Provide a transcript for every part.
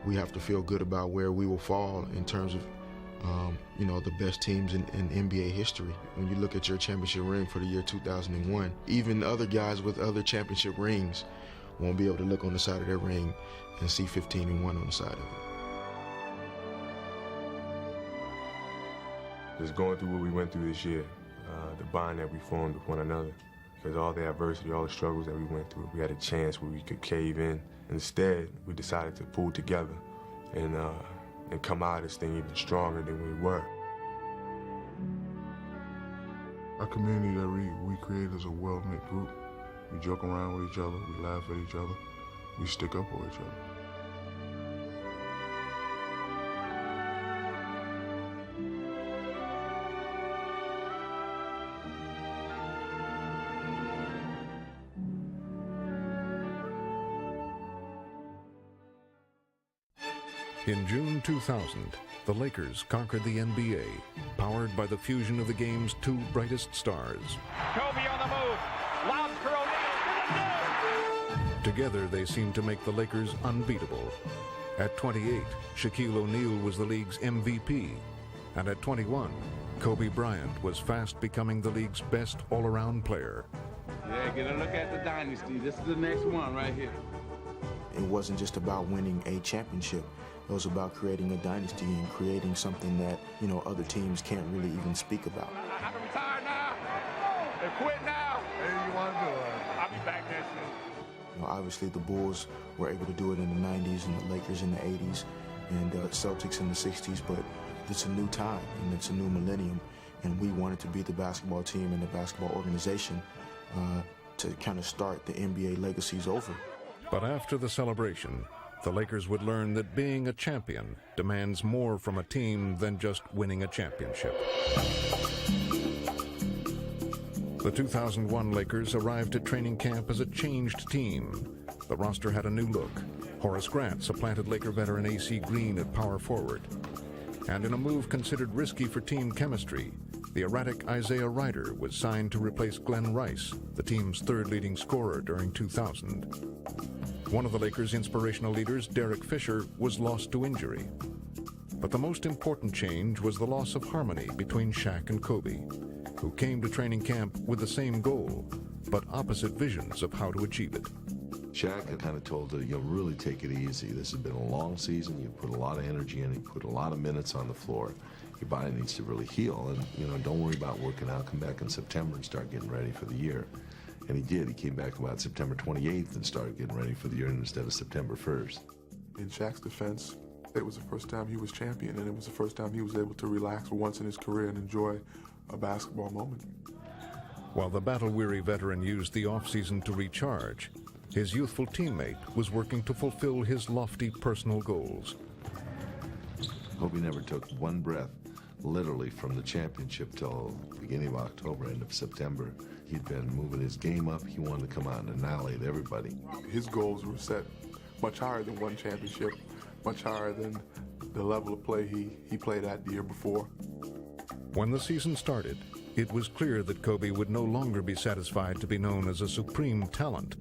we have to feel good about where we will fall in terms of the best teams in NBA history. When you look at your championship ring for the year 2001, even other guys with other championship rings won't be able to look on the side of their ring and see 15-1 on the side of it. Just going through what we went through this year, the bond that we formed with one another, because all the adversity, all the struggles that we went through, we had a chance where we could cave in. Instead, we decided to pull together and come out of this thing even stronger than we were. Our community that we create is a well-knit group. We joke around with each other, we laugh at each other, we stick up for each other. In June 2000, the Lakers conquered the NBA, powered by the fusion of the game's two brightest stars. Kobe on the move. Lobs for O'Neal. Together, they seemed to make the Lakers unbeatable. At 28, Shaquille O'Neal was the league's MVP. And at 21, Kobe Bryant was fast becoming the league's best all-around player. Yeah, get a look at the dynasty. This is the next one right here. It wasn't just about winning a championship. It was about creating a dynasty and creating something that, other teams can't really even speak about. I can retire now. They quit now. Hey, you want to do it? I'll be back next year. Obviously, the Bulls were able to do it in the 90s and the Lakers in the 80s and Celtics in the 60s, but it's a new time and it's a new millennium, and we wanted to be the basketball team and the basketball organization to kind of start the NBA legacies over. But after the celebration, the Lakers would learn that being a champion demands more from a team than just winning a championship. The 2001 Lakers arrived at training camp as a changed team. The roster had a new look. Horace Grant supplanted Laker veteran A.C. Green at power forward. And in a move considered risky for team chemistry, the erratic Isaiah Ryder was signed to replace Glenn Rice, the team's third leading scorer during 2000. One of the Lakers' inspirational leaders, Derek Fisher, was lost to injury. But the most important change was the loss of harmony between Shaq and Kobe, who came to training camp with the same goal, but opposite visions of how to achieve it. Shaq had kind of told her, really take it easy. This has been a long season. You put a lot of energy in it, you put a lot of minutes on the floor. Your body needs to really heal, and don't worry about working out. Come back in September and start getting ready for the year. And he did. He came back about September 28th and started getting ready for the year instead of September 1st. In Shaq's defense, it was the first time he was champion, and it was the first time he was able to relax for once in his career and enjoy a basketball moment. While the battle-weary veteran used the offseason to recharge, his youthful teammate was working to fulfill his lofty personal goals. Kobe never took one breath, literally, from the championship till beginning of October, end of September. He'd been moving his game up. He wanted to come out and annihilate everybody. His goals were set much higher than one championship, much higher than the level of play he played at the year before. When the season started, it was clear that Kobe would no longer be satisfied to be known as a supreme talent.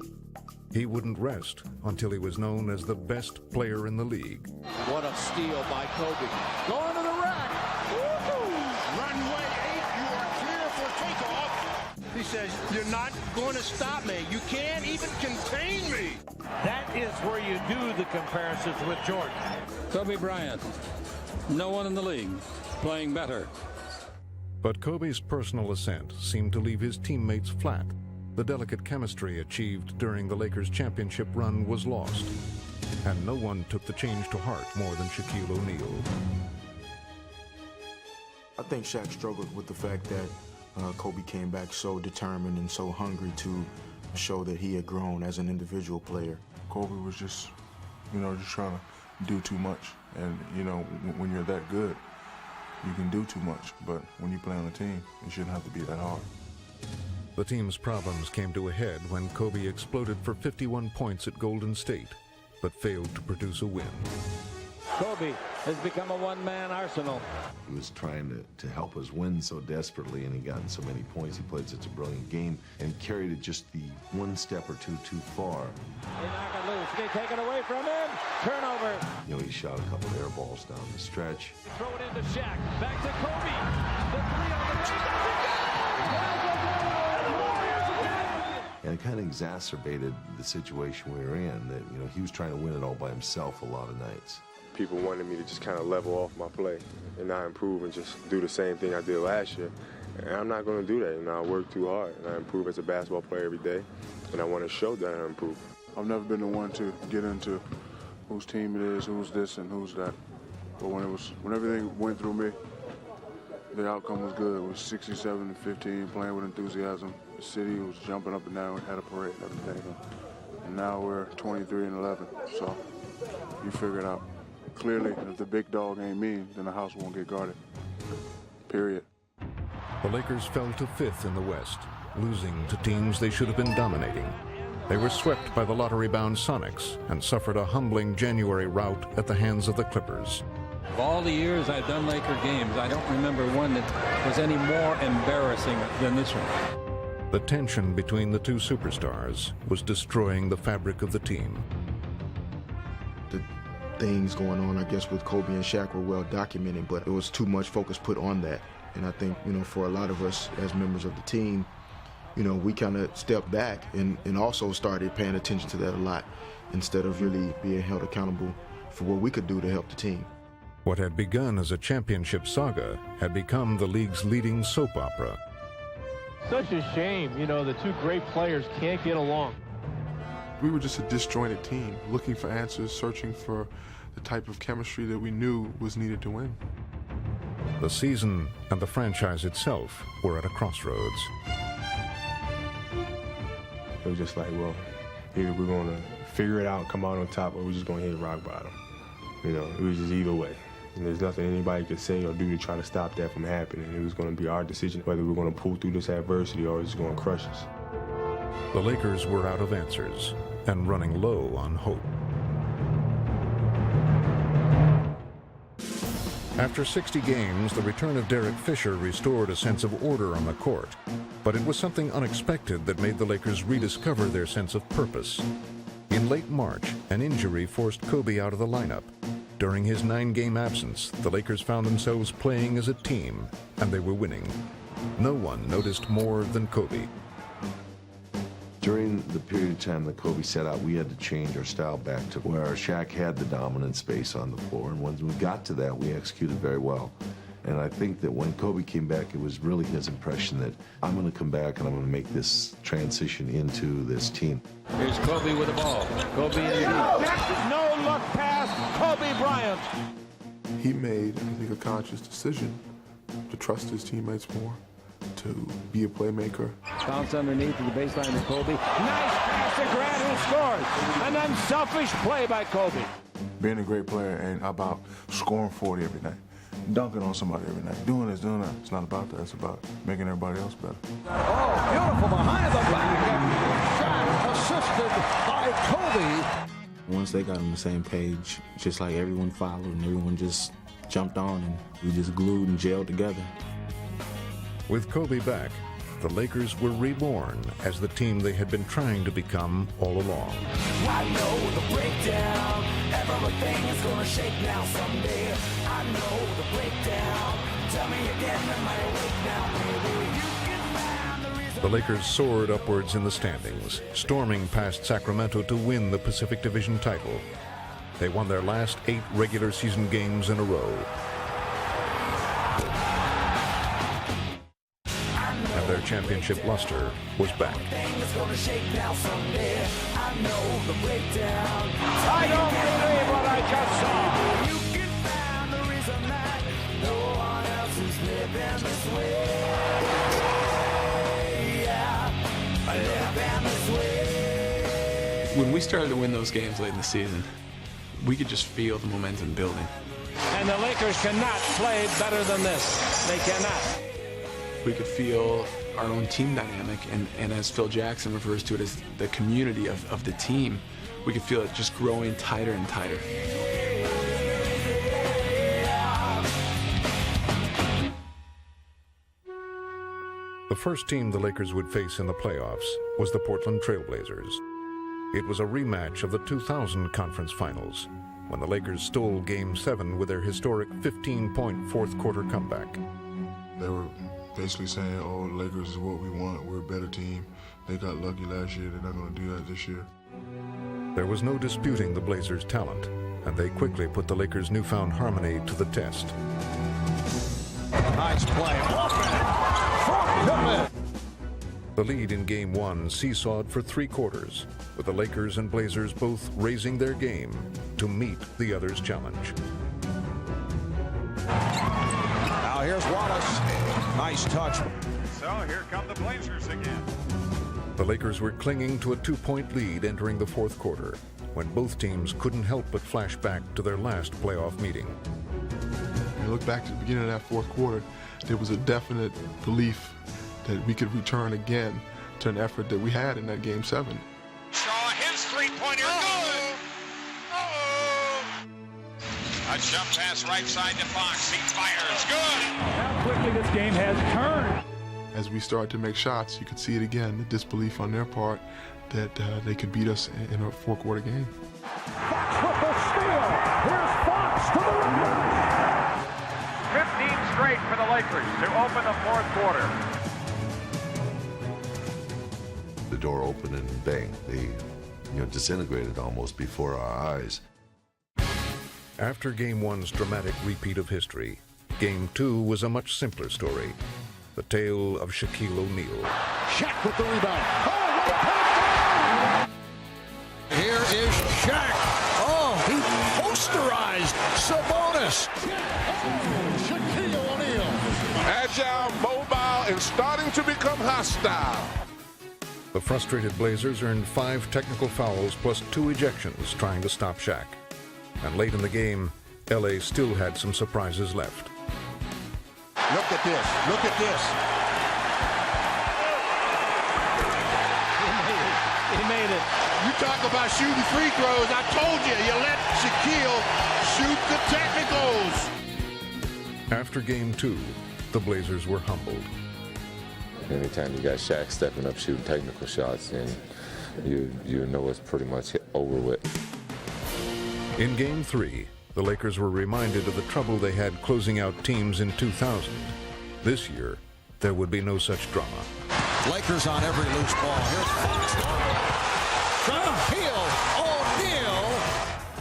He wouldn't rest until he was known as the best player in the league. What a steal by Kobe. Going to the rack. Woo-hoo! Runway 8, you are clear for takeoff. He says, you're not going to stop me. You can't even contain me. That is where you do the comparisons with Jordan. Kobe Bryant, no one in the league playing better. But Kobe's personal ascent seemed to leave his teammates flat. The delicate chemistry achieved during the Lakers' championship run was lost, and no one took the change to heart more than Shaquille O'Neal. I think Shaq struggled with the fact that Kobe came back so determined and so hungry to show that he had grown as an individual player. Kobe was just trying to do too much. And, when you're that good, you can do too much. But when you play on a team, it shouldn't have to be that hard. The team's problems came to a head when Kobe exploded for 51 points at Golden State, but failed to produce a win. Kobe has become a one-man arsenal. He was trying to help us win so desperately, and he got so many points. He played such a brilliant game and carried it just the one step or two too far. They knock it loose. They taken away from him. Turnover. You know, he shot a couple air balls down the stretch. Throw it into Shaq. Back to Kobe. The three on the And it kind of exacerbated the situation we were in, that, you know, he was trying to win it all by himself a lot of nights. People wanted me to just kind of level off my play and not improve and just do the same thing I did last year. And I'm not going to do that. You know, I work too hard and I improve as a basketball player every day, and I want to show that I improve. I've never been the one to get into whose team it is, who's this and who's that. But when everything went through me, the outcome was good. It was 67-15, playing with enthusiasm. The city was jumping up and down, we had a parade and everything. And now we're 23-11, so you figure it out. Clearly, if the big dog ain't me, then the house won't get guarded. Period. The Lakers fell to 5th in the West, losing to teams they should have been dominating. They were swept by the lottery-bound Sonics and suffered a humbling January rout at the hands of the Clippers. Of all the years I've done Laker games, I don't remember one that was any more embarrassing than this one. The tension between the two superstars was destroying the fabric of the team. The things going on, I guess, with Kobe and Shaq were well documented, but it was too much focus put on that. And I think, you know, for a lot of us as members of the team, you know, we kind of stepped back and also started paying attention to that a lot instead of really being held accountable for what we could do to help the team. What had begun as a championship saga had become the league's leading soap opera. Such a shame, you know, the two great players can't get along. We were just a disjointed team, looking for answers, searching for the type of chemistry that we knew was needed to win. The season and the franchise itself were at a crossroads. It was just like, well, either we're going to figure it out, come out on top, or we're just going to hit rock bottom. You know, it was just either way. And there's nothing anybody could say or do to try to stop that from happening. It was going to be our decision whether we're going to pull through this adversity or it's going to crush us. The Lakers were out of answers and running low on hope. After 60 games, the return of Derek Fisher restored a sense of order on the court. But it was something unexpected that made the Lakers rediscover their sense of purpose. In late March, an injury forced Kobe out of the lineup. During his 9-game absence, the Lakers found themselves playing as a team, and they were winning. No one noticed more than Kobe. During the period of time that Kobe set out, we had to change our style back to where Shaq had the dominant space on the floor, and when we got to that, we executed very well. And I think that when Kobe came back, it was really his impression that I'm going to come back and I'm going to make this transition into this team. Here's Kobe with the ball. Kobe in the lead. No look pass, Kobe Bryant. He made, I think, a conscious decision to trust his teammates more, to be a playmaker. Bounce underneath to the baseline of Kobe. Nice pass to Grant, who scores. An unselfish play by Kobe. Being a great player ain't about scoring 40 every night, dunking on somebody every night, doing this, doing that. It's not about that. It's about making everybody else better. Oh, beautiful behind the back. Shot assisted by Kobe. Once they got on the same page, just like everyone followed and everyone just jumped on and we just glued and gelled together. With Kobe back, the Lakers were reborn as the team they had been trying to become all along. I know the breakdown. Everything is gonna shake now someday. I know the breakdown. Tell me again, am I awake now, baby? You can find the reason. The Lakers soared upwards in the standings, storming past Sacramento to win the Pacific Division title. They won their last 8 regular season games in a row. And their championship luster was back. I don't believe what I just saw. You can find the reason that no one else is living this way. Yeah, living this way. When we started to win those games late in the season, we could just feel the momentum building. And the Lakers cannot play better than this. They cannot. We could feel our own team dynamic, and as Phil Jackson refers to it as the community of the team, we could feel it just growing tighter and tighter. The first team the Lakers would face in the playoffs was the Portland Trail Blazers. It was a rematch of the 2000 conference finals, when the Lakers stole Game 7 with their historic 15-point fourth-quarter comeback. They were basically saying, oh, the Lakers is what we want. We're a better team. They got lucky last year. They're not going to do that this year. There was no disputing the Blazers' talent, and they quickly put the Lakers' newfound harmony to the test. Nice play. The lead in Game 1 seesawed for 3 quarters, with the Lakers and Blazers both raising their game to meet the other's challenge. Now here's Wallace. Nice touch. So here come the Blazers again. The Lakers were clinging to a 2-point lead entering the fourth quarter, when both teams couldn't help but flash back to their last playoff meeting. When you look back to the beginning of that fourth quarter, there was a definite belief that we could return again to an effort that we had in that Game 7. Shaw, his three-pointer, good! A jump pass right side to Fox. He fires, good! How quickly this game has turned. As we started to make shots, you could see it again, the disbelief on their part that they could beat us in a four-quarter game. Fox with the steal. Here's Fox to the rim. 15 straight for the Lakers to open the fourth quarter. The door opened and bang, they disintegrated almost before our eyes. After Game 1's dramatic repeat of history, Game 2 was a much simpler story. The tale of Shaquille O'Neal. Shaq with the rebound. Oh, what a pass! Here is Shaq. Oh, he posterized Sabonis. Shaquille O'Neal. Agile, mobile, and starting to become hostile. The frustrated Blazers earned 5 technical fouls plus 2 ejections trying to stop Shaq. And late in the game, LA still had some surprises left. Look at this. Look at this. He made it. You talk about shooting free throws. I told you, you let Shaquille shoot the technicals. After Game 2, the Blazers were humbled. Anytime you got Shaq stepping up shooting technical shots, and you know it's pretty much over with. In Game 3, the Lakers were reminded of the trouble they had closing out teams in 2000. This year, there would be no such drama. Lakers on every loose ball. Here's Fox. Hill. O'Neal.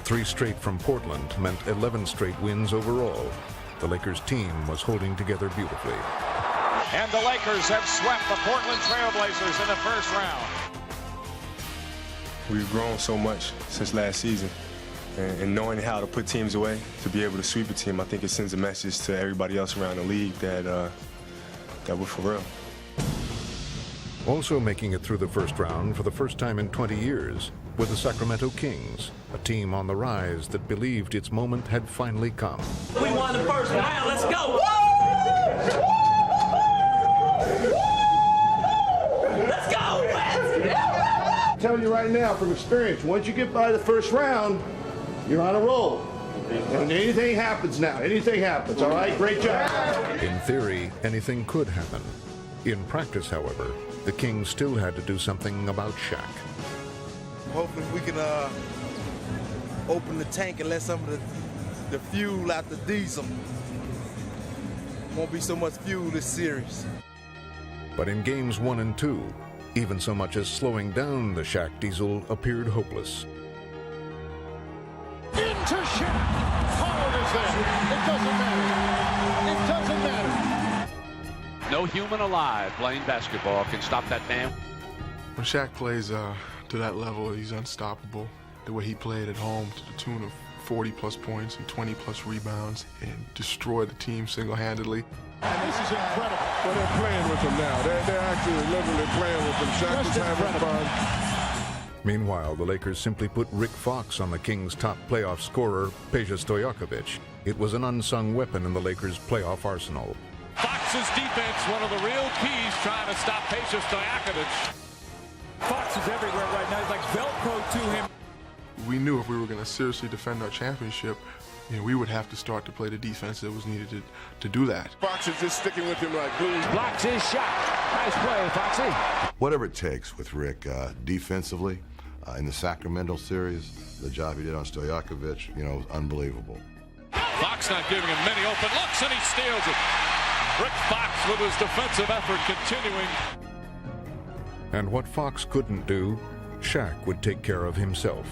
3 straight from Portland meant 11 straight wins overall. The Lakers team was holding together beautifully. And the Lakers have swept the Portland Trail Blazers in the first round. We've grown so much since last season. And knowing how to put teams away, to be able to sweep a team, I think it sends a message to everybody else around the league that we're for real. Also making it through the first round for the first time in 20 years were the Sacramento Kings, a team on the rise that believed its moment had finally come. We won the first round. Let's go. Let's go, West. I'm telling you right now from experience, once you get by the first round, you're on a roll. And anything happens now. Anything happens, all right? Great job. In theory, anything could happen. In practice, however, the Kings still had to do something about Shaq. Hopefully we can open the tank and let some of the fuel out the diesel. Won't be so much fuel this series. But in Games 1 and 2, even so much as slowing down the Shaq diesel appeared hopeless. Into Shaq. Howard is there. It doesn't matter. It doesn't matter. No human alive playing basketball can stop that man. When Shaq plays to that level, he's unstoppable. The way he played at home to the tune of 40-plus points and 20-plus rebounds and destroyed the team single-handedly. And this is incredible. Well, they're playing with him now. They're actually literally playing with him. Shaq is having fun. Meanwhile, the Lakers simply put Rick Fox on the Kings' top playoff scorer, Peja Stojakovic. It was an unsung weapon in the Lakers' playoff arsenal. Fox's defense, one of the real keys trying to stop Peja Stojakovic. Fox is everywhere right now. He's like Velcro to him. We knew if we were going to seriously defend our championship, we would have to start to play the defense that was needed to do that. Fox is just sticking with him like glue. Blocks his shot. Nice play, Foxy. Whatever it takes with Rick defensively, In the Sacramento series, the job he did on Stojakovic, was unbelievable. Fox not giving him many open looks, and he steals it. Rick Fox with his defensive effort continuing. And what Fox couldn't do, Shaq would take care of himself.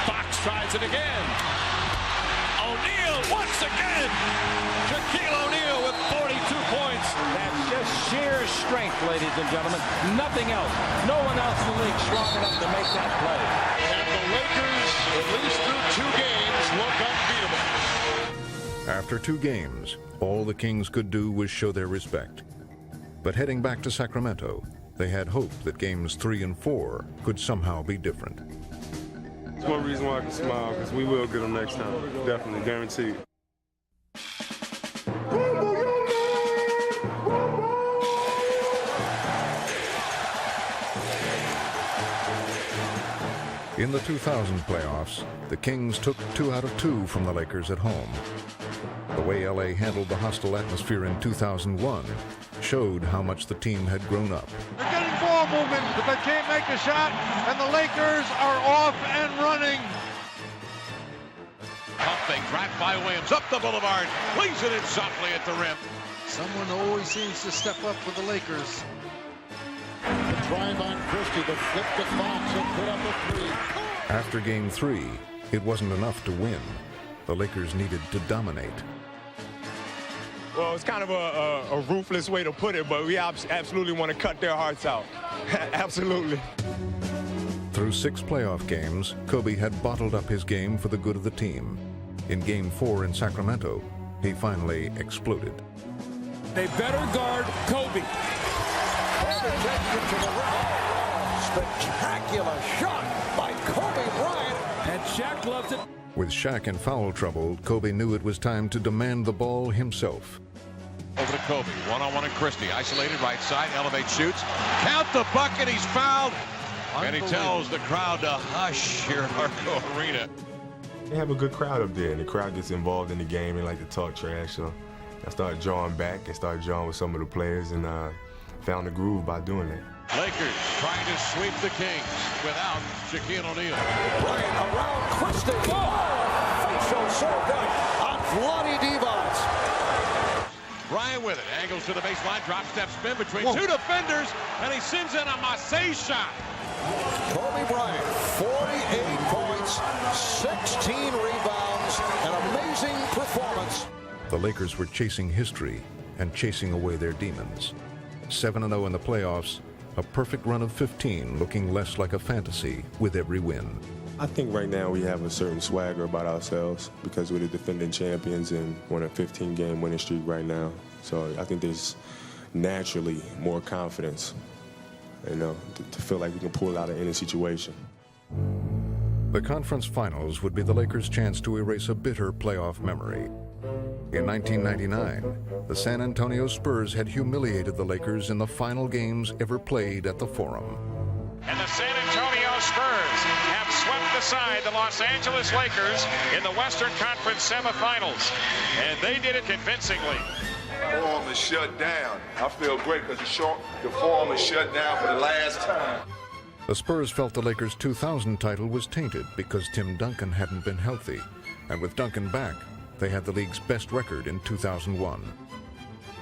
Fox tries it again. O'Neal once again. Shaquille O'Neal with 42 points. That's just sheer strength, ladies and gentlemen. Nothing else. No one else in the league strong enough to make that play. And the Lakers, at least through 2 games, look unbeatable. After 2 games, all the Kings could do was show their respect. But heading back to Sacramento, they had hope that games 3 and 4 could somehow be different. It's one reason why I can smile, because we will get them next time. Definitely, guaranteed. In the 2000 playoffs, the Kings took 2 out of 2 from the Lakers at home. The way LA handled the hostile atmosphere in 2001 showed how much the team had grown up. They're getting ball movement, but they can't make a shot, and the Lakers are off and running. Pump fake, drive by Williams, up the boulevard, leaves it in softly at the rim. Someone always seems to step up for the Lakers. The drive on Christie, the flip to Fox, and put up a 3. After Game 3, it wasn't enough to win. The Lakers needed to dominate. Well, it's kind of a ruthless way to put it, but we absolutely want to cut their hearts out. Absolutely. Through 6 playoff games, Kobe had bottled up his game for the good of the team. In Game 4 in Sacramento, he finally exploded. They better guard Kobe. Spectacular shot by Kobe Bryant. And Shaq loves it. With Shaq in foul trouble, Kobe knew it was time to demand the ball himself. Over to Kobe, one-on-one and Christie, isolated right side, elevate, shoots, count the bucket, he's fouled, and he tells the crowd to hush here at Arco Arena. They have a good crowd up there, and the crowd gets involved in the game. They like to talk trash, so I started drawing back and started drawing with some of the players, and found the groove by doing that. Lakers trying to sweep the Kings without Shaquille O'Neal. Bryant around Christie. Oh, facial so good on Vlade Divac. Bryant with it, angles to the baseline, drop step spin between 2 defenders, and he sends in a Marseille shot. Kobe Bryant, 48 points, 16 rebounds, an amazing performance. The Lakers were chasing history and chasing away their demons. 7-0 in the playoffs, a perfect run of 15 looking less like a fantasy with every win. I think right now we have a certain swagger about ourselves because we're the defending champions and we're on a 15-game winning streak right now. So I think there's naturally more confidence, to feel like we can pull out of any situation. The conference finals would be the Lakers' chance to erase a bitter playoff memory. In 1999, the San Antonio Spurs had humiliated the Lakers in the final games ever played at the Forum. And the San Antonio Spurs have swept aside the Los Angeles Lakers in the Western Conference semifinals. And they did it convincingly. The Forum is shut down. I feel great because the Forum is shut down for the last time. The Spurs felt the Lakers' 2000 title was tainted because Tim Duncan hadn't been healthy. And with Duncan back, they had the league's best record in 2001.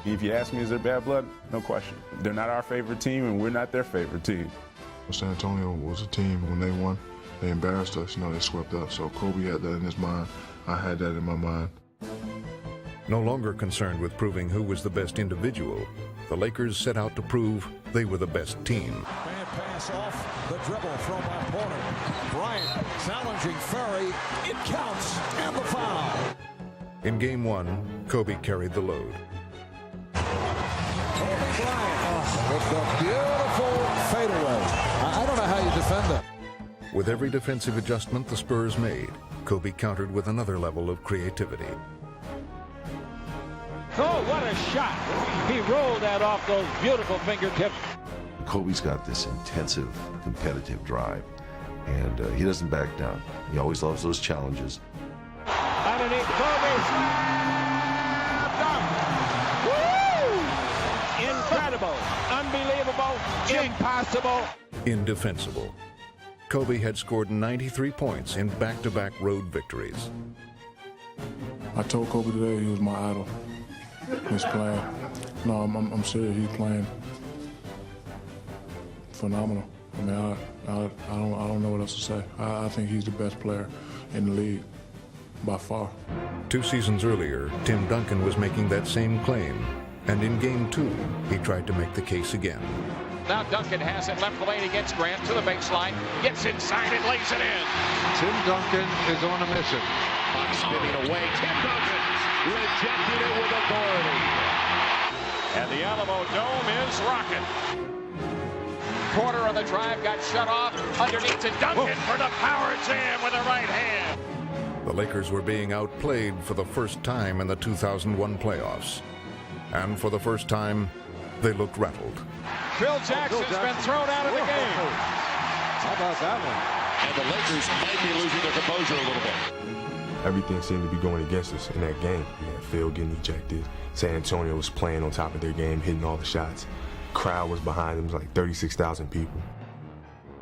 If you ask me, is there bad blood? No question. They're not our favorite team, and we're not their favorite team. San Antonio was a team, when they won, they embarrassed us, they swept us. So Kobe had that in his mind. I had that in my mind. No longer concerned with proving who was the best individual, the Lakers set out to prove they were the best team. Bad pass off the dribble from our corner. Bryant challenging Ferry. It counts, and the foul. In Game 1, Kobe carried the load. Kobe Bryant with the beautiful fadeaway. I don't know how you defend that. With every defensive adjustment the Spurs made, Kobe countered with another level of creativity. Oh, what a shot. He rolled that off those beautiful fingertips. Kobe's got this intensive, competitive drive, and he doesn't back down. He always loves those challenges. Underneath Kobe. Woo! Incredible, unbelievable, impossible. Indefensible. Kobe had scored 93 points in back-to-back road victories. I told Kobe today he was my idol. He's playing. No, I'm serious. He's playing phenomenal. I mean, I don't know what else to say. I think he's the best player in the league by far. 2 seasons earlier, Tim Duncan was making that same claim, and in Game 2, he tried to make the case again. Now Duncan has it left the lane against Grant to the baseline, gets inside and lays it in. Tim Duncan is on a mission. Spinning away, Tim Duncan rejected it with authority. And the Alamo Dome is rocking. Quarter of the drive got shut off underneath to Duncan for the power jam with the right hand. The Lakers were being outplayed for the first time in the 2001 playoffs. And for the first time, they looked rattled. Phil Jackson's been thrown out of the game. How about that one? And the Lakers might be losing their composure a little bit. Everything seemed to be going against us in that game. We had Phil getting ejected. San Antonio was playing on top of their game, hitting all the shots. Crowd was behind them. It was like 36,000 people.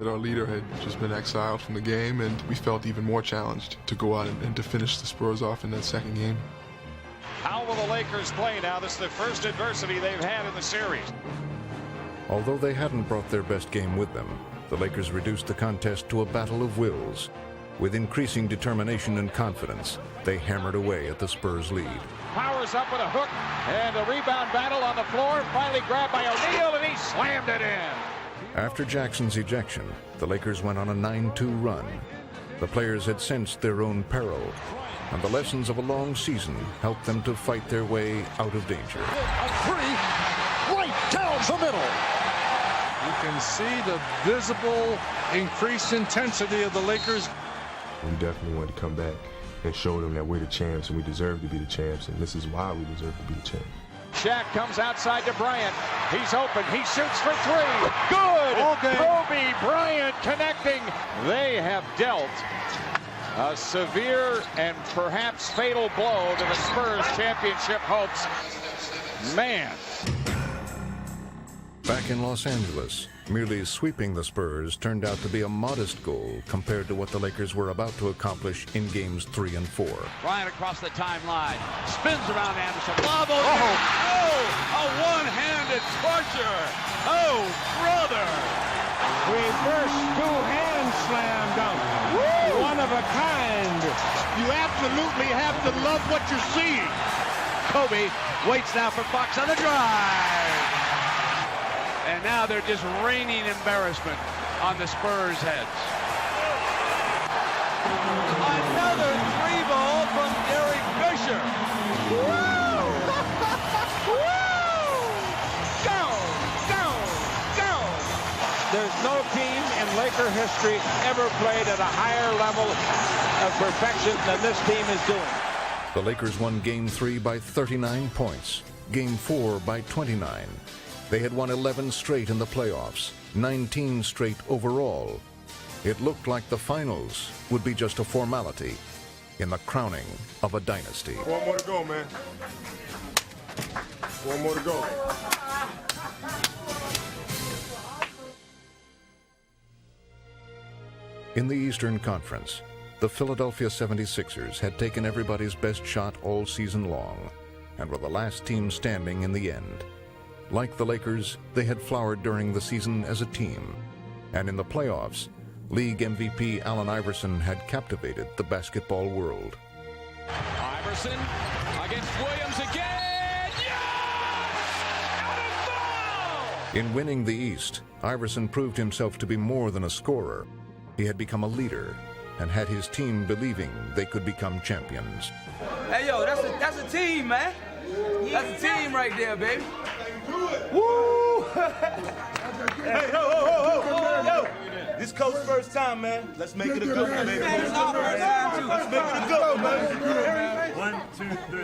Our leader had just been exiled from the game, and we felt even more challenged to go out and to finish the Spurs off in that second game. How will the Lakers play now? This is the first adversity they've had in the series. Although they hadn't brought their best game with them, the Lakers reduced the contest to a battle of wills. With increasing determination and confidence, they hammered away at the Spurs lead. Powers up with a hook, and a rebound battle on the floor, finally grabbed by O'Neal, and he slammed it in. After Jackson's ejection, the Lakers went on a 9-2 run. The players had sensed their own peril, and the lessons of a long season helped them to fight their way out of danger. A three, right down the middle. You can see the visible increased intensity of the Lakers. We definitely wanted to come back and show them that we're the champs and we deserve to be the champs, and this is why we deserve to be the champs. Shaq comes outside to Bryant. He's open. He shoots for three. Good. Kobe Bryant connecting. They have dealt a severe and perhaps fatal blow to the Spurs championship hopes. Man. Back in Los Angeles, merely sweeping the Spurs turned out to be a modest goal compared to what the Lakers were about to accomplish in games 3 and 4. Bryant across the timeline, spins around Anderson. Lob over. Oh, a one-handed torture. Oh, brother. Reverse two-hand slam dunk. Woo! One of a kind. You absolutely have to love what you're seeing. Kobe waits now for Fox on the drive. And now they're just raining embarrassment on the Spurs' heads. Another three ball from Derek Fisher. Woo! Woo! Go! Go! Go! There's no team in Laker history ever played at a higher level of perfection than this team is doing. The Lakers won Game 3 by 39 points, Game 4 by 29. They had won 11 straight in the playoffs, 19 straight overall. It looked like the finals would be just a formality in the crowning of a dynasty. One more to go, man. One more to go. In the Eastern Conference, the Philadelphia 76ers had taken everybody's best shot all season long and were the last team standing in the end. Like the Lakers, they had flowered during the season as a team. And in the playoffs, league MVP Allen Iverson had captivated the basketball world. Iverson against Williams again. Yes! Out of foul! In winning the East, Iverson proved himself to be more than a scorer. He had become a leader and had his team believing they could become champions. Hey, yo, that's a team, man. That's a team right there, baby. Woo! Hey, ho! This coach's first time, man. Let's make it a good one, baby. Let's make it a good one, man. 1, 2, 3.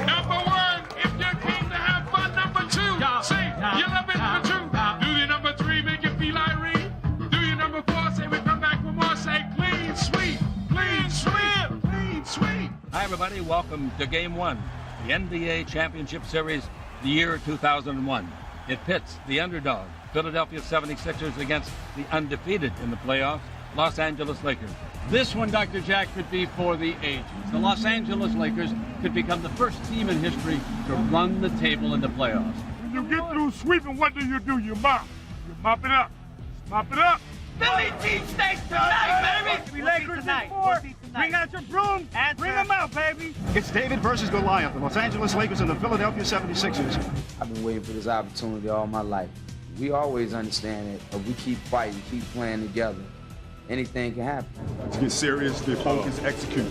Number one, if you came to have fun. Number two, say you love it. Number two, do your number three, make it feel Irene. Do your number four, say we come back for more. Say clean sweep, clean sweep, clean sweep. Hi, everybody. Welcome to Game 1, the NBA Championship Series, the year 2001. It pits the underdog, Philadelphia 76ers, against the undefeated in the playoffs, Los Angeles Lakers. This one, Dr. Jack, could be for the ages. The Los Angeles Lakers could become the first team in history to run the table in the playoffs. When you get through sweeping, what do? You mop. You mop it up. Mop it up. Philly cheesesteaks tonight, baby! Lakers tonight. Bring out your brooms. Bring them out, baby. It's David versus Goliath, the Los Angeles Lakers and the Philadelphia 76ers. I've been waiting for this opportunity all my life. We always understand that if we keep fighting, keep playing together, anything can happen. Let's get serious, get focused, execute.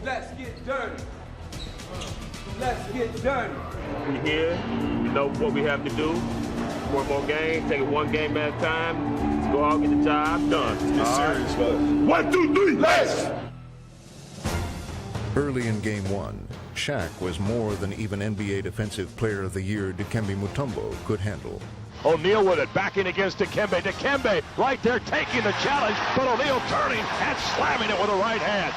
Let's get dirty. Let's get dirty. We're here. We know what we have to do. One more game, take it one game at a time. Let's go out, get the job done. Let's get serious, fellas. 1, 2, 3, let's! Early in Game 1, Shaq was more than even NBA Defensive Player of the Year Dikembe Mutombo could handle. O'Neal with it, back in against Dikembe. Dikembe right there taking the challenge, but O'Neal turning and slamming it with a right hand.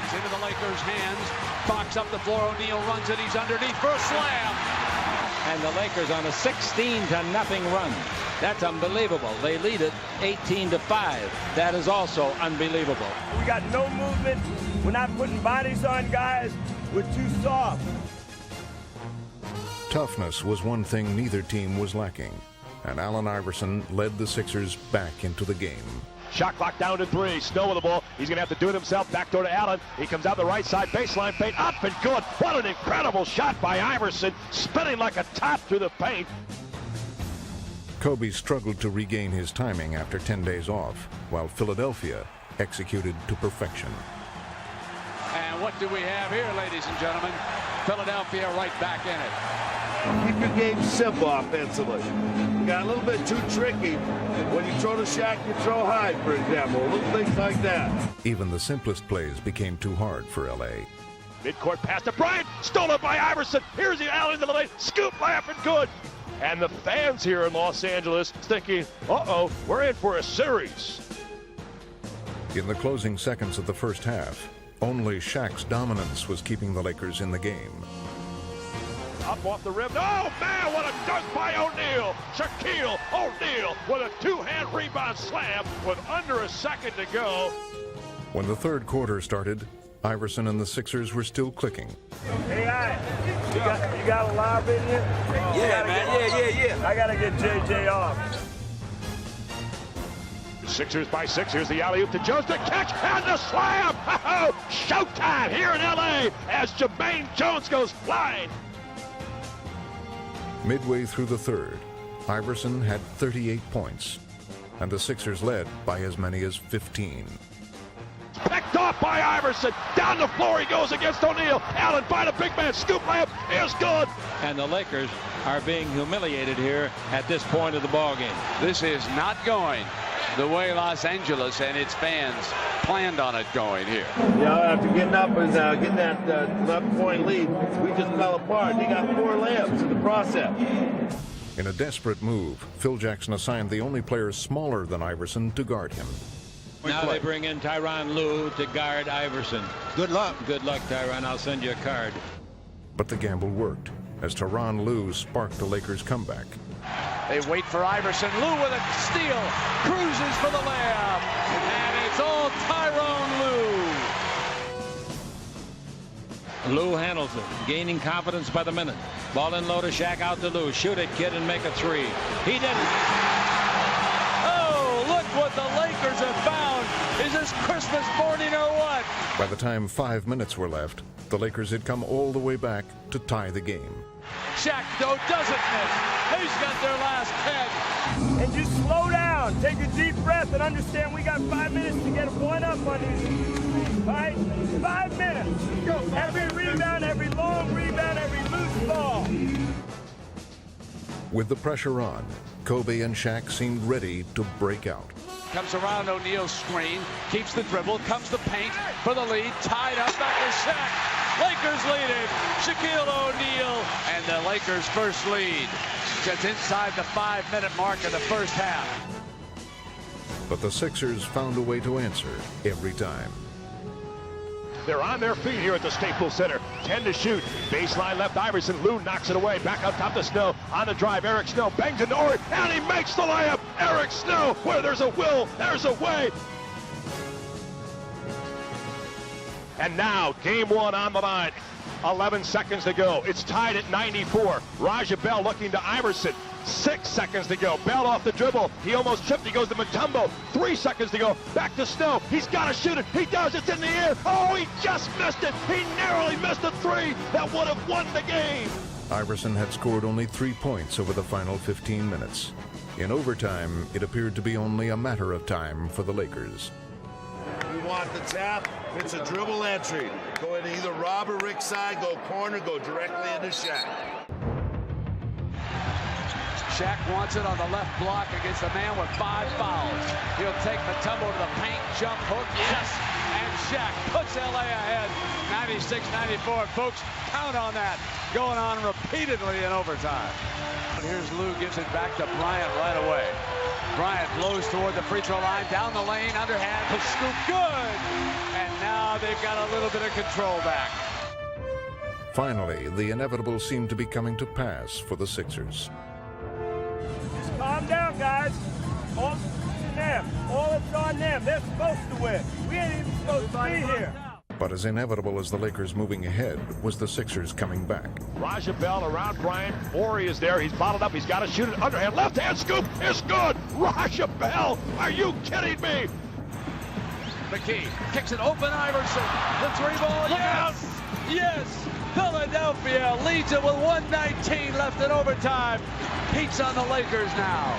It's into the Lakers' hands. Fox up the floor. O'Neal runs it. He's underneath for a slam. And the Lakers on a 16-0 run. That's unbelievable. They lead it 18-5. That is also unbelievable. We got no movement. We're not putting bodies on guys. We're too soft. Toughness was one thing neither team was lacking, and Allen Iverson led the Sixers back into the game. Shot clock down to 3. Snow with the ball. He's going to have to do it himself. Back door to Allen. He comes out the right side. Baseline fade. Up and good. What an incredible shot by Iverson. Spinning like a top through the paint. Kobe struggled to regain his timing after 10 days off, while Philadelphia executed to perfection. And what do we have here, ladies and gentlemen? Philadelphia right back in it. Keep your game simple offensively. You got a little bit too tricky. When you throw to Shaq, you throw high, for example. Little things like that. Even the simplest plays became too hard for L.A. Midcourt pass to Bryant. Stolen by Iverson. Here's the Allen into the lane. Scoop, laughing good. And the fans here in Los Angeles thinking, uh-oh, we're in for a series. In the closing seconds of the first half, only Shaq's dominance was keeping the Lakers in the game. Up off the rim. Oh, man, what a dunk by O'Neal. Shaquille O'Neal with a two-hand rebound slam with under a second to go. When the third quarter started, Iverson and the Sixers were still clicking. Hey, you got a lob in here? Yeah, man. Yeah. I got to get JJ off. Sixers by 6. Here's the alley-oop to Jones to catch and the slam. Showtime here in L.A. as Jermaine Jones goes flying. Midway through the third, Iverson had 38 points, and the Sixers led by as many as 15. Picked off by Iverson. Down the floor he goes against O'Neal. Allen by the big man. Scoop layup is good. And the Lakers are being humiliated here at this point of the ballgame. This is not going the way Los Angeles and its fans planned on it going here. Yeah, after getting up and getting that 11-point lead, we just fell apart. They got 4 layups in the process. In a desperate move, Phil Jackson assigned the only player smaller than Iverson to guard him. Now they bring in Tyronn Lue to guard Iverson. Good luck. Good luck, Tyronn. I'll send you a card. But the gamble worked, as Tyronn Lue sparked the Lakers' comeback. They wait for Iverson. Lue with a steal. Cruises for the layup. And it's all Tyronn Lue. Lue handles it, gaining confidence by the minute. Ball in low to Shaq, out to Lue. Shoot it, kid, and make a 3. He did it. Oh, look what the Lakers have found. Is this Christmas morning or what? By the time 5 minutes were left, the Lakers had come all the way back to tie the game. Shaq, though, doesn't miss. He's got their last 10. And just slow down. Take a deep breath and understand we got 5 minutes to get one up on these. All right? 5 minutes. Every rebound, every long rebound, every loose ball. With the pressure on, Kobe and Shaq seemed ready to break out. Comes around O'Neal's screen, keeps the dribble, comes the paint for the lead, tied up back to Shaq. Lakers lead it. Shaquille O'Neal and the Lakers' first lead. Just inside the 5-minute mark of the first half. But the Sixers found a way to answer every time. They're on their feet here at the Staples Center. 10 to shoot. Baseline left, Iverson. Lou knocks it away. Back up top to Snow. On the drive, Eric Snow bangs into Ori, and he makes the layup. Eric Snow, where there's a will, there's a way. And now, game one on the line. 11 seconds to go. It's tied at 94. Raja Bell looking to Iverson. 6 seconds to go. Bell off the dribble. He almost tripped. He goes to Mutombo. 3 seconds to go. Back to Snow. He's got to shoot it. He does. It's in the air. Oh, he just missed it. He narrowly missed a three that would have won the game. Iverson had scored only 3 points over the final 15 minutes. In overtime, it appeared to be only a matter of time for the Lakers. We want the tap. It's a dribble entry. Go into either Rob or Rick's side, go corner, go directly into Shaq. Shaq wants it on the left block against a man with 5 fouls. He'll take Mutombo to the paint, jump hook, yes! And Shaq puts LA ahead, 96-94. Folks, count on that. Going on repeatedly in overtime. And here's Lou, gives it back to Bryant right away. Bryant blows toward the free throw line, down the lane, underhand, the scoop, good! And now they've got a little bit of control back. Finally, the inevitable seemed to be coming to pass for the Sixers. Just calm down, guys. All it's on them. All it's on them. They're supposed to win. We ain't even supposed to be here. But as inevitable as the Lakers moving ahead was the Sixers coming back. Raja Bell around Bryant. Ori is there. He's bottled up. He's got to shoot it. Underhand. Left hand scoop is good. Raja Bell. Are you kidding me? McKee kicks it open. Iverson. The three ball. Yes. Yes. Philadelphia leads it with 1:19 left in overtime. Heat's on the Lakers now.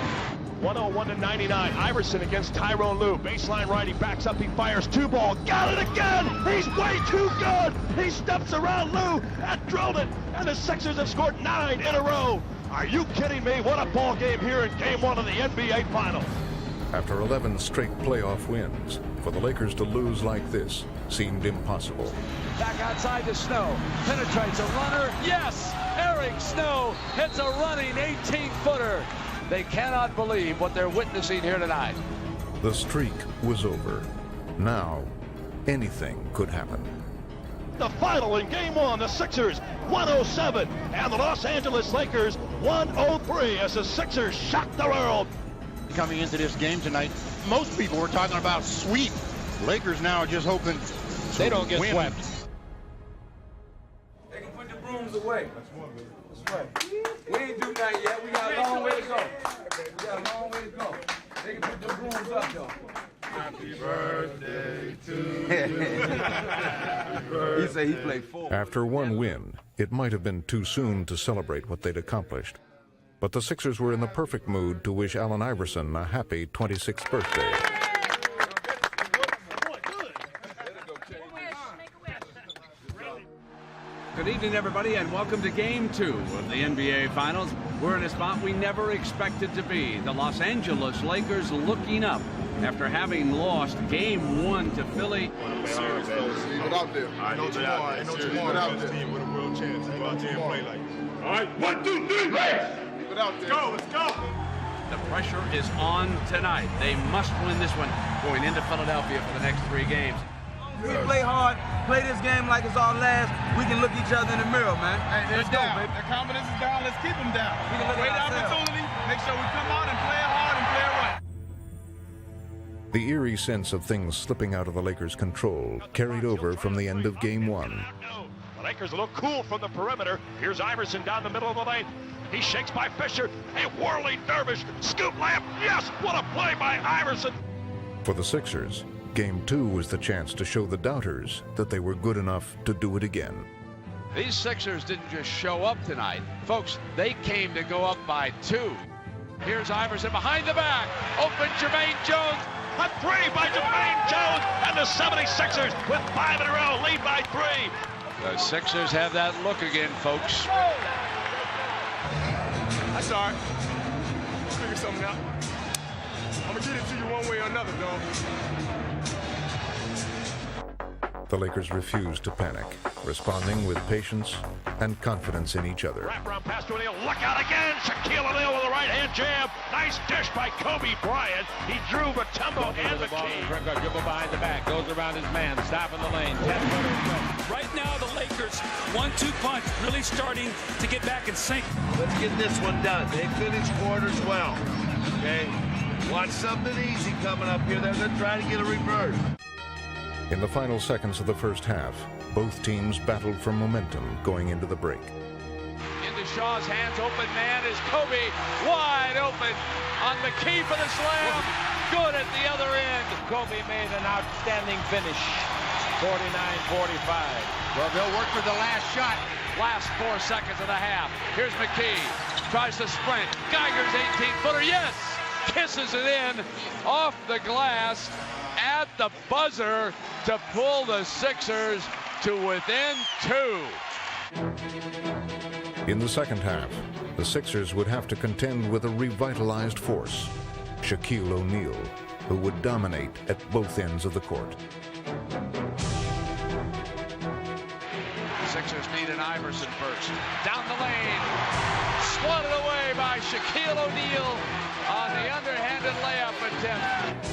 101-99. Iverson against Tyronn Lue. Baseline right. He backs up. He fires 2 ball. Got it again. He's way too good. He steps around Lue and drilled it. And the Sixers have scored 9 in a row. Are you kidding me? What a ball game here in game 1 of the NBA Finals. After 11 straight playoff wins, for the Lakers to lose like this seemed impossible. Back outside to Snow. Penetrates a runner. Yes! Eric Snow hits a running 18-footer. They cannot believe what they're witnessing here tonight. The streak was over. Now, anything could happen. The final in game 1, the Sixers 107 and the Los Angeles Lakers 103 as the Sixers shock the world. Coming into this game tonight, most people were talking about sweep. Lakers now are just hoping they don't get swept. They can put the brooms away. That's right. We ain't do nothing yet. We got a long way to go. We got a long way to go. They can put the brooms up, though. Happy birthday to you. He said he played 4. After one win, it might have been too soon to celebrate what they'd accomplished. But the Sixers were in the perfect mood to wish Allen Iverson a happy 26th birthday. Good evening, everybody, and welcome to Game 2 of the NBA Finals. We're in a spot we never expected to be. The Los Angeles Lakers looking up after having lost Game 1 to Philly. Serious, leave it out there. I know tomorrow. I know tomorrow. Out there. Team with a real chance. Go out there and play like it. All right, 1, 2, 3, race! Leave it out there. Let's go. The pressure is on tonight. They must win this one going into Philadelphia for the next 3 games. We play hard, play this game like it's our last. We can look each other in the mirror, man. Hey, they're down. Their confidence is down. Let's keep them down. We can look Great at ourselves. opportunity. Make sure we come out and play hard and play right. The eerie sense of things slipping out of the Lakers' control carried over from the end of Game 1. The Lakers look cool from the perimeter. Here's Iverson down the middle of the lane. He shakes by Fisher. A whirling dervish scoop layup. Yes, what a play by Iverson. For the Sixers, Game 2 was the chance to show the doubters that they were good enough to do it again. These Sixers didn't just show up tonight. Folks, they came to go up by 2. Here's Iverson behind the back. Open Jermaine Jones. A 3 by Jermaine Jones. And the 76ers with 5 in a row lead by 3. The Sixers have that look again, folks. That's all right. Let's figure something out. I'm going to get it to you one way or another, dog. The Lakers refused to panic, responding with patience and confidence in each other. Wraparound pass to O'Neal. Look out again. Shaquille O'Neal with a right-hand jam. Nice dish by Kobe Bryant. He drew Mutombo and McKee. Dribble behind the back. Goes around his man. Stop in the lane. 10-footer. Right now, the Lakers 1-2 punch really starting to get back in sync. Let's get this one done. They finished quarters well. Okay? Watch something easy coming up here. They're going to try to get a reverse. In the final seconds of the first half, both teams battled for momentum going into the break. Into Shaw's hands. Open man is Kobe. Wide open on the key for the slam. Good at the other end. Kobe made an outstanding finish. 49-45. Well, they'll work for the last shot. Last 4 seconds of the half. Here's McKee. Tries to sprint. Geiger's 18-footer. Yes! Kisses it in off the glass at the buzzer to pull the Sixers to within 2. In the second half, the Sixers would have to contend with a revitalized force, Shaquille O'Neal, who would dominate at both ends of the court. Sixers need an Iverson first. Down the lane. Swatted away by Shaquille O'Neal on the underhanded layup attempt.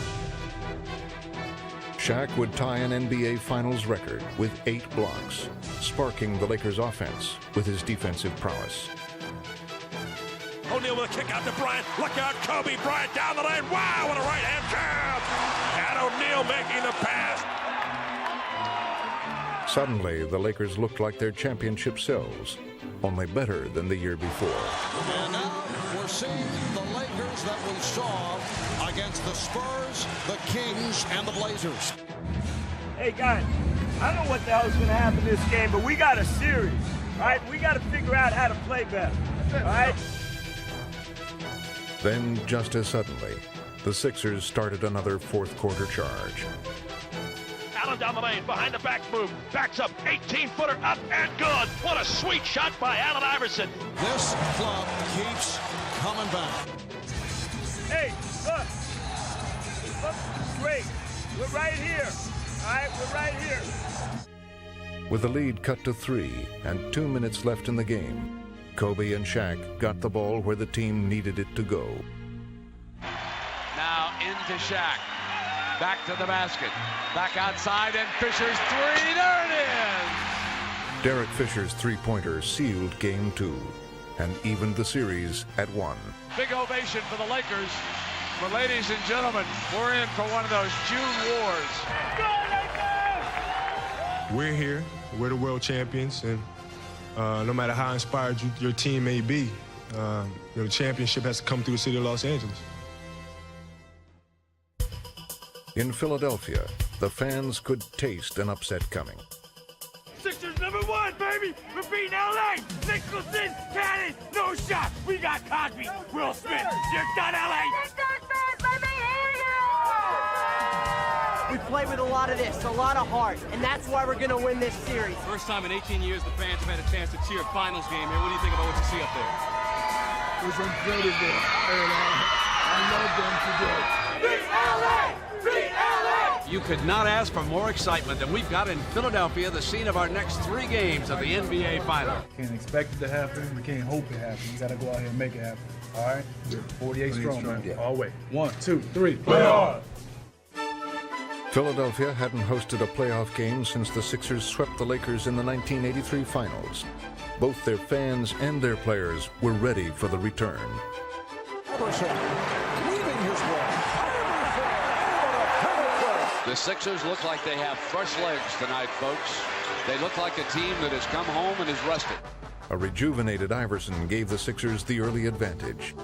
Shaq would tie an NBA Finals record with 8 blocks, sparking the Lakers' offense with his defensive prowess. O'Neal with a kick out to Bryant. Look out, Kobe Bryant down the lane. Wow, what a right-hand jam! And O'Neal making the pass. Suddenly, the Lakers looked like their championship selves, only better than the year before. And now we're seeing the Lakers that we saw against the Spurs, the Kings, and the Blazers. Hey, guys, I don't know what the hell is going to happen in this game, but we got a series, all right? We got to figure out how to play better, all right? Then, just as suddenly, the Sixers started another fourth-quarter charge. Allen down the lane, behind the back move, backs up, 18-footer up and good. What a sweet shot by Allen Iverson. This club keeps coming back. Hey, look, great. We're right here, all right? We're right here. With the lead cut to 3 and 2 minutes left in the game, Kobe and Shaq got the ball where the team needed it to go. Now into Shaq. Back to the basket. Back outside, and Fisher's 3. There it is! Derek Fisher's three-pointer sealed Game 2 and evened the series at 1. Big ovation for the Lakers. But ladies and gentlemen, we're in for one of those June wars. We're here. We're the world champions, and no matter how inspired your team may be, the championship has to come through the city of Los Angeles. In Philadelphia, the fans could taste an upset coming. Sixers #1, baby! We're beating LA! Nicholson, Cannon, no shot! We got Cosby, Will Smith, you're done, LA! We play with a lot of this, a lot of heart, and that's why we're going to win this series. First time in 18 years the fans have had a chance to cheer a finals game here. What do you think about what you see up there? It was incredible, and I love them today. Beat LA! Beat LA! You could not ask for more excitement than we've got in Philadelphia, the scene of our next 3 games of the NBA Final. Can't expect it to happen. We can't hope it happens. You got to go out here and make it happen. All right? We're 48 strong, man. Yeah. All way. 1, 2, 3. Play hard! Philadelphia hadn't hosted a playoff game since the Sixers swept the Lakers in the 1983 finals. Both their fans and their players were ready for the return. The Sixers look like they have fresh legs tonight, folks. They look like a team that has come home and is rested. A rejuvenated Iverson gave the Sixers the early advantage.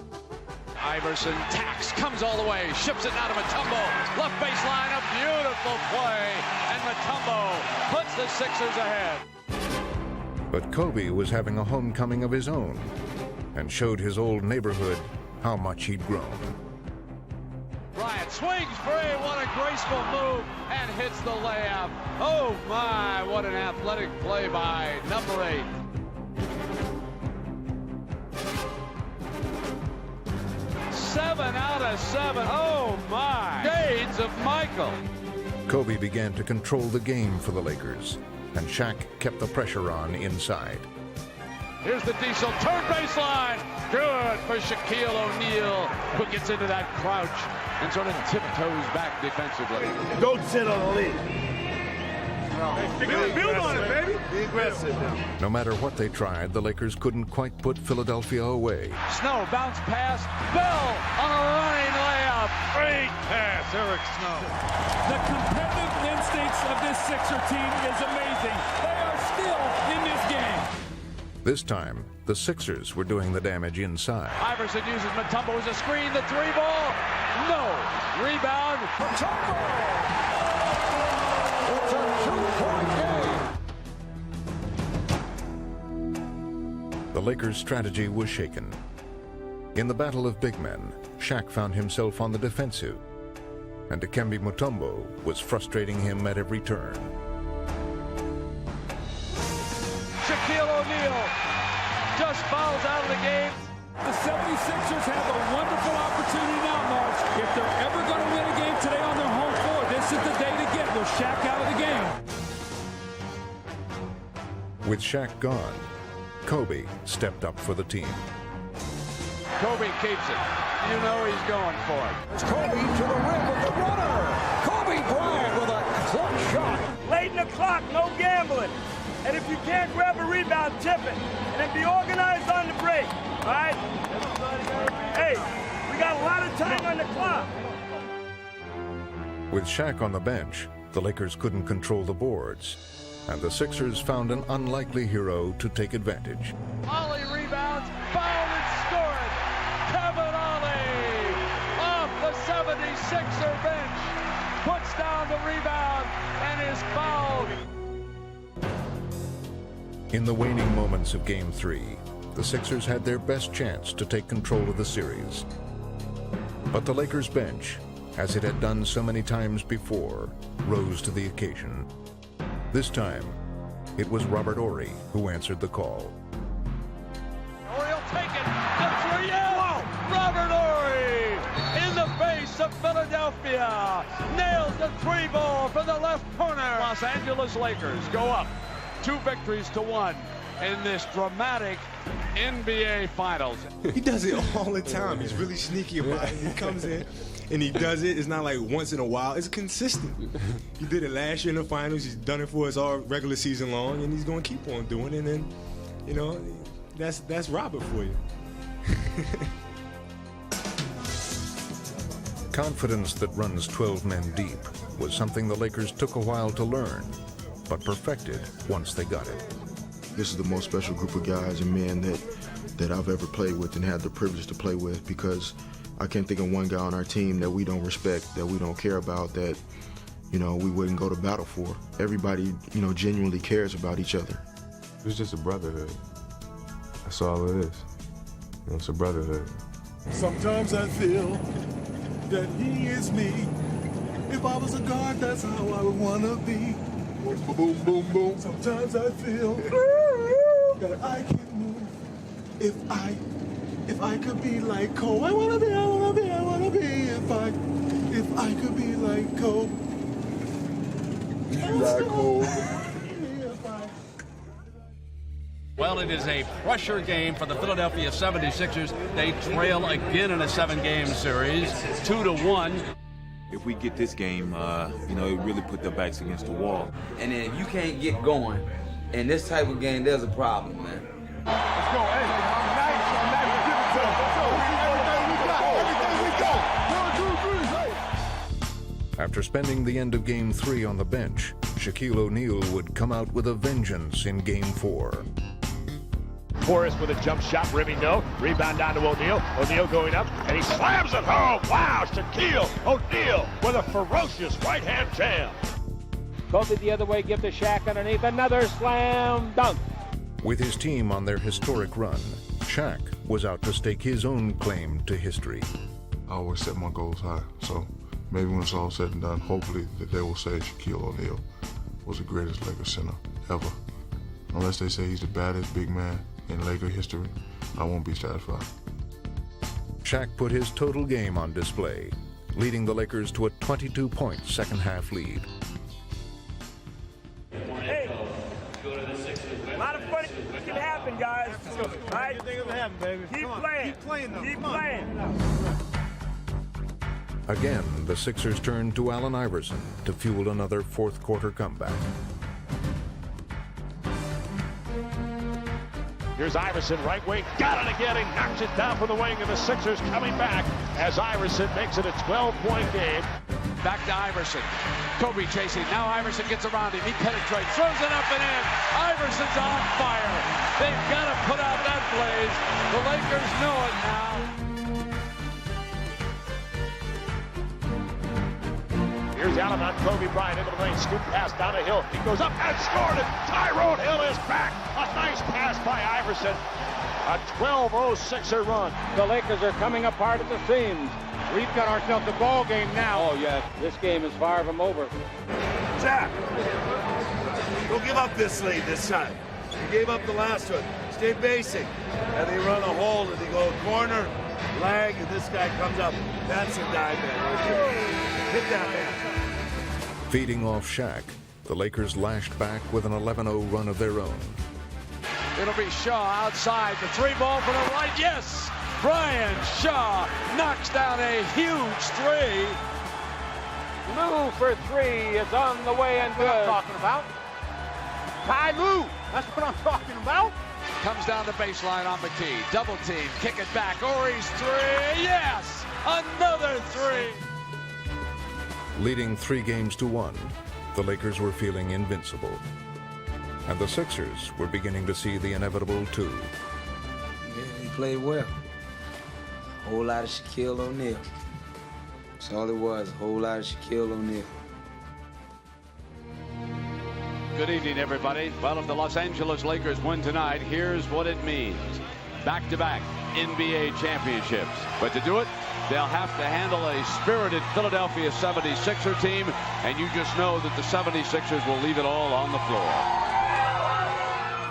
Iverson tacks, comes all the way, ships it now to Mutombo. Left baseline, a beautiful play, and Mutombo puts the Sixers ahead. But Kobe was having a homecoming of his own and showed his old neighborhood how much he'd grown. Bryant swings free, what a graceful move, and hits the layup. Oh my, what an athletic play by number 8. Seven out of 7. Oh my! Shades of Michael. Kobe began to control the game for the Lakers, and Shaq kept the pressure on inside. Here's the Diesel, turn baseline. Good for Shaquille O'Neal, who gets into that crouch and sort of tiptoes back defensively. Don't sit on the lead. Build on it, baby. Be aggressive now. No matter what they tried, the Lakers couldn't quite put Philadelphia away. Snow, bounce pass. Bell on a running layup. Great pass, Eric Snow. The competitive instincts of this Sixer team is amazing. They are still in this game. This time, the Sixers were doing the damage inside. Iverson uses Mutombo as a screen. The three ball. No. Rebound. Mutombo. It's a two-point game. The Lakers' strategy was shaken. In the battle of big men, Shaq found himself on the defensive, and Dikembe Mutombo was frustrating him at every turn. Shaquille O'Neal just fouls out of the game. The 76ers have a wonderful opportunity now, March. If they're ever going to win a game today on their home floor, this is the day to get with Shaq out of the game. With Shaq gone, Kobe stepped up for the team. Kobe keeps it. You know he's going for it. It's Kobe to the rim with the runner. Kobe Bryant with a clutch shot. Late in the clock, no gambling. And if you can't grab a rebound, tip it. And then be organized on the break. All right? Hey, we got a lot of time on the clock. With Shaq on the bench, the Lakers couldn't control the boards, and the Sixers found an unlikely hero to take advantage. Ollie rebounds, fouled and scored. Kevin Ollie off the 76er bench. Puts down the rebound and is fouled. In the waning moments of Game 3, the Sixers had their best chance to take control of the series. But the Lakers bench, as it had done so many times before, rose to the occasion. This time, it was Robert Horry who answered the call. Horry will take it. The three. Whoa! Robert Horry in the face of Philadelphia. Nails the three ball for the left corner. Los Angeles Lakers go up 2 victories to 1 in this dramatic NBA Finals. He does it all the time. He's really sneaky about it. He comes in and he does it. It's not like once in a while. It's consistent. He did it last year in the finals. He's done it for us all regular season long, and he's going to keep on doing it. And, you know, that's Robert for you. Confidence that runs 12 men deep was something the Lakers took a while to learn, but perfected once they got it. This is the most special group of guys and men that I've ever played with and had the privilege to play with, because I can't think of one guy on our team that we don't respect, that we don't care about, that, you know, we wouldn't go to battle for. Everybody, you know, genuinely cares about each other. It's just a brotherhood. That's all it is. You know, it's a brotherhood. Sometimes I feel that he is me. If I was a guard, that's how I would want to be. Boom, boom, boom, boom. Sometimes I feel that I can move. If I could be like Cole, I wanna be. If I could be like Cole. Like Cole. Well, it is a pressure game for the Philadelphia 76ers. They trail again in a 7-game series, 2-1. If we get this game, you know, it really put their backs against the wall. And then if you can't get going in this type of game, there's a problem, man. Let's go, hey. After spending the end of Game 3 on the bench, Shaquille O'Neal would come out with a vengeance in Game 4. Forrest with a jump shot, rimming no. Rebound down to O'Neal. O'Neal going up, and he slams it home. Wow, Shaquille O'Neal with a ferocious right-hand jam. Both it the other way, give to Shaq underneath. Another slam dunk. With his team on their historic run, Shaq was out to stake his own claim to history. I always set my goals high, so maybe when it's all said and done, hopefully that they will say Shaquille O'Neal was the greatest Lakers center ever. Unless they say he's the baddest big man in Laker history, I won't be satisfied. Shaq put his total game on display, leading the Lakers to a 22-point second-half lead. Hey, a lot of funny can happen, guys. All right? Keep playing. Keep playing, though. Keep playing. Again, the Sixers turned to Allen Iverson to fuel another fourth-quarter comeback. Here's Iverson, right wing, got it again. He knocks it down from the wing, and the Sixers coming back as Iverson makes it a 12-point game. Back to Iverson. Kobe chasing. Now Iverson gets around him. He penetrates, throws it up and in. Iverson's on fire. They've got to put out that blaze. The Lakers know it now. Here's Allen on Kobe Bryant into the lane. Scoop pass down the hill. He goes up and scored it. Tyrone Hill is back. A nice pass by Iverson. A 12-0 Sixer run. The Lakers are coming apart at the seams. We've got ourselves a ball game now. Oh, yes. This game is far from over. Jack, don't give up this lead this time. You gave up the last one. Stay basic. And they run a hole and they go corner, lag, and this guy comes up. That's a dive man. Hit that man. Feeding off Shaq, the Lakers lashed back with an 11-0 run of their own. It'll be Shaw outside. The three ball from the right. Yes! Brian Shaw knocks down a huge three. Lou for three is on the way and good. That's what I'm talking about. Ty Lue, that's what I'm talking about. Comes down the baseline on McKee. Double team. Kick it back. Ori's three. Yes! Another three. Leading 3-1, the Lakers were feeling invincible. And the Sixers were beginning to see the inevitable too. Yeah, he played well. A whole lot of Shaquille O'Neal. That's all it was, a whole lot of Shaquille O'Neal. Good evening, everybody. Well, if the Los Angeles Lakers win tonight, here's what it means. Back-to-back NBA championships. But to do it, they'll have to handle a spirited Philadelphia 76er team, and you just know that the 76ers will leave it all on the floor.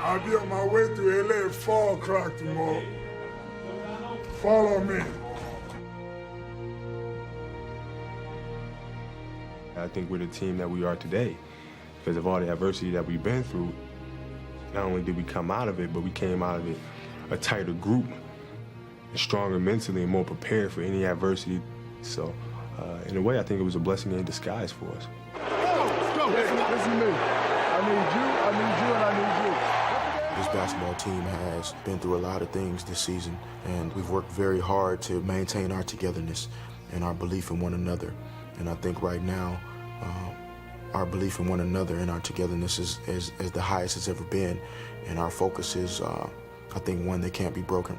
I'll be on my way to LA Fall Crack tomorrow. Follow me. I think we're the team that we are today because of all the adversity that we've been through. Not only did we come out of it, but we came out of it a tighter group, and stronger mentally and more prepared for any adversity. So, in a way, I think it was a blessing in disguise for us. Let's go. Listen to me. I need you, and I need you. This basketball team has been through a lot of things this season, and we've worked very hard to maintain our togetherness and our belief in one another. And I think right now, our belief in one another and our togetherness is the highest it's ever been. And our focus is, I think, one that can't be broken.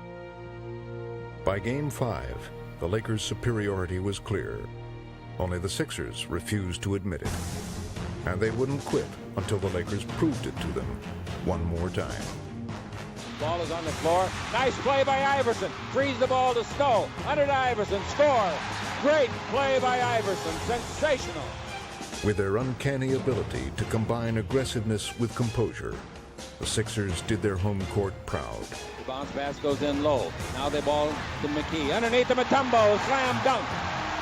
By Game 5, the Lakers' superiority was clear. Only the Sixers refused to admit it. And they wouldn't quit until the Lakers proved it to them one more time. Ball is on the floor. Nice play by Iverson. Frees the ball to Snow. Under to Iverson. Score. Great play by Iverson. Sensational. With their uncanny ability to combine aggressiveness with composure, the Sixers did their home court proud. The bounce pass goes in low. Now they ball to McKee. Underneath the Mutombo. Slam dunk.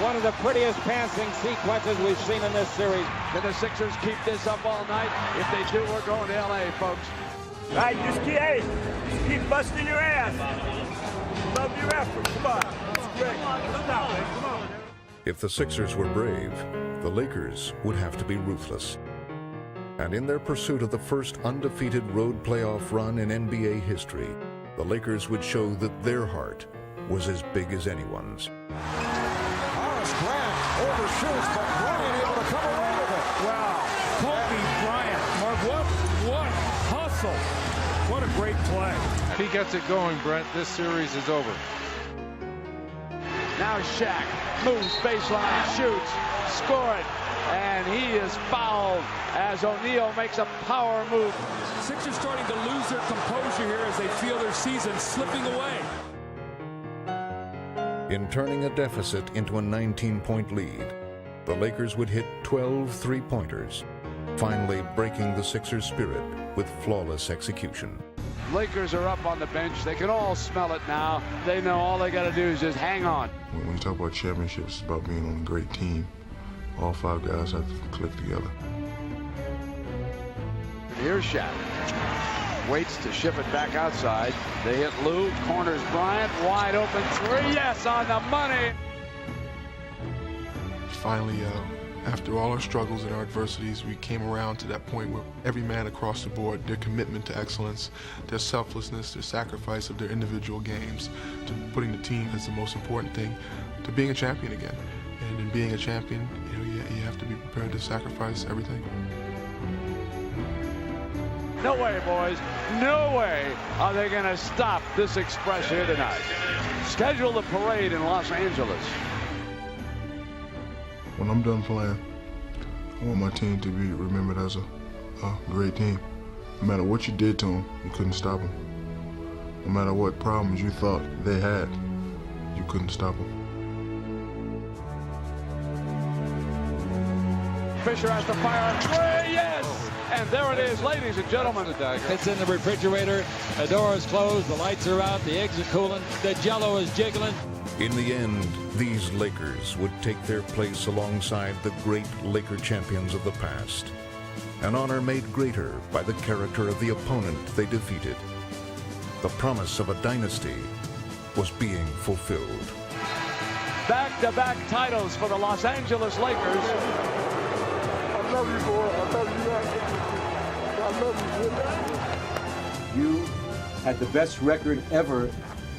One of the prettiest passing sequences we've seen in this series. Can the Sixers keep this up all night? If they do, we're going to L.A., folks. All right, just keep busting your ass. Love your effort. Come on. It's great. Stop, man. Come on. If the Sixers were brave, the Lakers would have to be ruthless. And in their pursuit of the first undefeated road playoff run in NBA history, the Lakers would show that their heart was as big as anyone's. Horace Grant overshoots, but Bryant able to come away with it. Wow. Kobe Bryant. Mark, what hustle. What a great play. If he gets it going, Brent, this series is over. Now Shaq moves baseline, shoots, score it, and he is fouled as O'Neal makes a power move. Sixers starting to lose their composure here as they feel their season slipping away. In turning a deficit into a 19-point lead, the Lakers would hit 12 three-pointers, finally breaking the Sixers' spirit with flawless execution. Lakers are up on the bench. They can all smell it now. They know all they got to do is just hang on. When you talk about championships, it's about being on a great team. All 5 guys have to click together. Here's Shaq. Waits to ship it back outside. They hit Lou, corners Bryant, wide open 3, yes, on the money. Finally, after all our struggles and our adversities, we came around to that point where every man across the board, their commitment to excellence, their selflessness, their sacrifice of their individual games, to putting the team as the most important thing, to being a champion again. And in being a champion, you have to be prepared to sacrifice everything. No way, boys. No way are they going to stop this express here tonight. Schedule the parade in Los Angeles. When I'm done playing, I want my team to be remembered as a great team. No matter what you did to them, you couldn't stop them. No matter what problems you thought they had, you couldn't stop them. Fisher has to fire a 3, yes! And there it is, ladies and gentlemen. It's in the refrigerator. The door is closed. The lights are out. The eggs are cooling. The Jell-O is jiggling. In the end, these Lakers would take their place alongside the great Laker champions of the past. An honor made greater by the character of the opponent they defeated. The promise of a dynasty was being fulfilled. Back-to-back titles for the Los Angeles Lakers. I love you, boy. I love you, man. I love you. You had the best record ever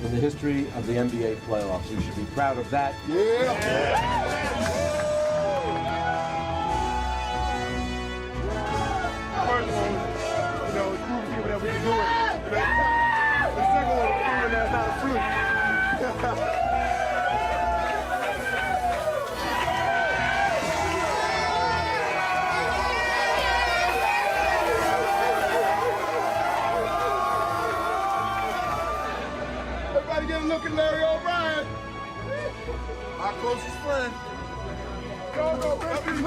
in the history of the NBA playoffs. You should be proud of that. Yeah. First one, it's proving people that we can do it. The second one is proving that it's not a fluke. Get a look at Larry O'Brien, our closest friend. Go, go, baby.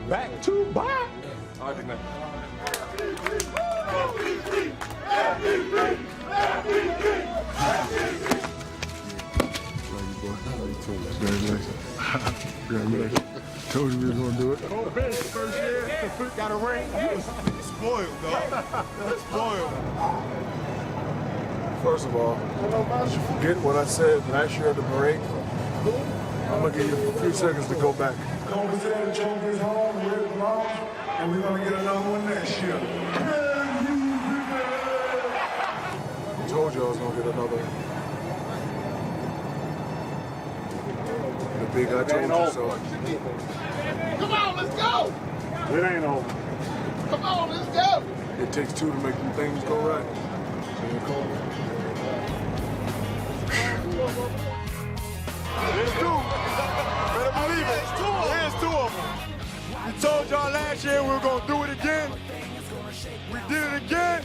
Back to back. Congratulations. Told you we were going to do it. Oh, bench first year. Got a ring. Spoiled, dog. Spoiled. First of all, did you forget what I said last year at the parade? I'm going to give you a few seconds to go back. Over there, the trophy's home, we're at the lounge, and we're going to get another one next year. I told you I was going to get another one. The big I told you so. Come on, let's go! It ain't over. Come on, let's go! It takes 2 to make them things go right. There's 2. Better believe it. There's 2 of them. We told y'all last year we were going to do it again. We did it again.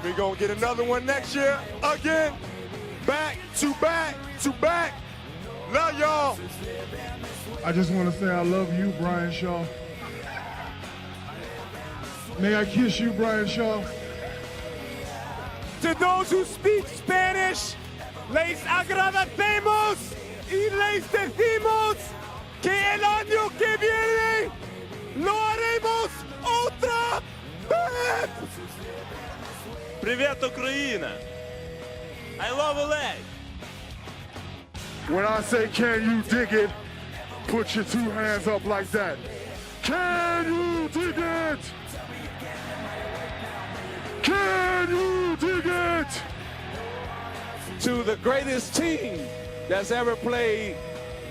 We're going to get another one next year again. Back to back to back. Love y'all. I just want to say I love you, Brian Shaw. May I kiss you, Brian Shaw? To those who speak Spanish, les agradecemos y les decimos que el año que viene lo haremos otra vez. Привет, Украина! I love Oleg. When I say can you dig it, put your 2 hands up like that. Can you dig it? Can you dig it? To the greatest team that's ever played,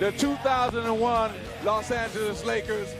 the 2001 Los Angeles Lakers.